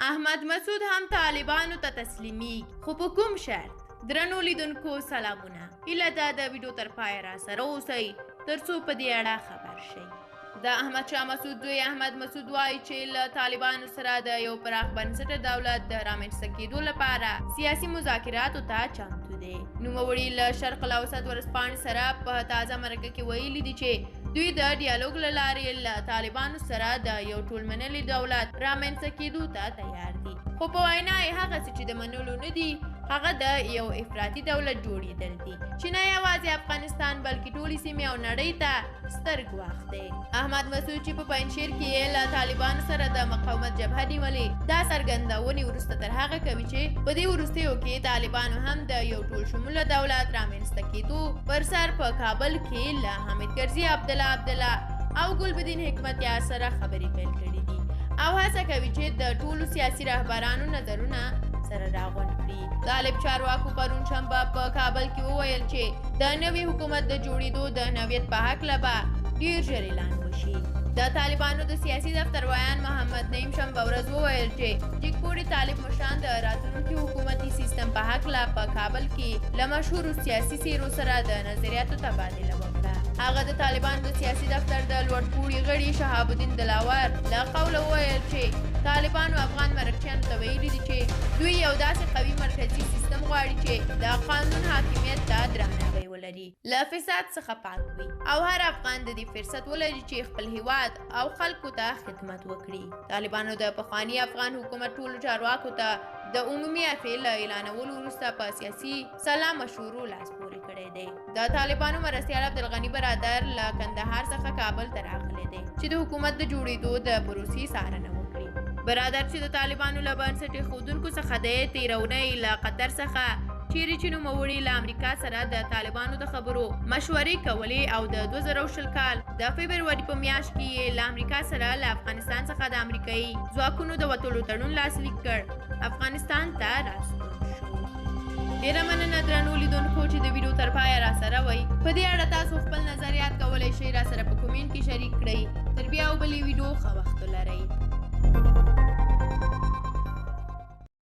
احمد مسعود هم طالبانو ته تسلیمیږي، خو په کوم شرط؟ درنو لیدونکو سلامونه، هیله ده د ویډیو تر پایه راسره اوسئ ترڅو په دې اړه خبر شئ. د احمدشاه مسعود زوی احمد مسعود وایي چې له طالبانو سره د یو پراخ بنسټه دولت د رامنځته کېدو لپاره سیاسي مذاکراتو ته چمتو دی. نوموړي له شرق الاوسط ورځپاڼې سره په تازه مرکه کې ویلي دي چې دوی د ډیالوګ له لارې له طالبانو سره د یو ټولمنلي دولت رامنځته کېدو ته تیار دي، خو په وینا یې هغسې چې د منلو نه دي هغه د یو افراطي دولت جوړېدل دي چې نه یوازې افغانستان بلکې ټولې سیمې او نړۍ ته ستر ګواښ دی. احمد مسعود چې په پنجشیر کې یې له طالبانو سره د مقاومت جبهه نیولې، دا څرګندونې وروسته تر هغه کوي چې په دې وروستیو کې طالبانو هم د یو ټول شموله دولت رامنځته کېدو پر سر په کابل کې له حامد کرزي عبدالله او ګلبدین حکمتیار سره خبرې پیل کړې دي او هڅه کوي چې د ټولو سیاسي رهبرانو نظرونه سره راغونډ کړي. طالب چارواکو پرون شنبه په کابل کې وویل چې د نوي حکومت د جوړېدو د نوعیت په هکله به ډېر ژر اعلان وشي. د طالبانو د سیاسي دفتر ویان محمد نعیم شنبه ورځ وویل چې ټیکپوري طالب مشران د راتلونکي حکومتي سیستم په هکله په کابل کې له مشهورو سیاسي څېرو سره د نظریاتو تبادله وکړه. هغه د طالبانو د سیاسي دفتر د لوړپوړي غړي شهاب الدین دلاور له قوله وویل چې طالبانو افغان مرکچیانو ته ویلي دي چې دوی یو داسې قوي مرکزي سیستم غواړي چې د قانون حاکمیت ته درناوی ولري، له فساد څخه پاک وي او هر افغان د دې فرصت ولري چې خپل هیواد او خلکو ته خدمت وکړي. طالبانو د پخواني افغان حکومت ټولو چارواکو ته د عمومي عفوې له اعلانولو وروسته په سیاسي سلا مشورو لاس پورې کړی دی. د طالبانو مرستیال عبدالغني برادر له کندهار څخه کابل ته راغلی دی چې د حکومت د جوړېدو د پروسې څارنه وکړي. برادر چې د طالبانو له بنسټ ایښودونکو څخه دی، تېره اونۍ له قطر څخه چیرې چې نوموړي له امریکا سره د طالبانو د خبرو مشورې کولې او د 2020 کال د فبروري په میاشت کې یې له امریکا سره له افغانستان څخه د امریکایي ځواکونو د وتلو تړون لاسلیک کړ، افغانستان ته راستون شو. ډېره مننه درنو لیدونکو چې د ویډیو تر پایه راسره وئ. په دې اړه تاسو خپل نظریات کولی شئ راسره په کومنټ کې شریک کړئ. تر بیا او بلې ویډیو ښه وخت ولرئ.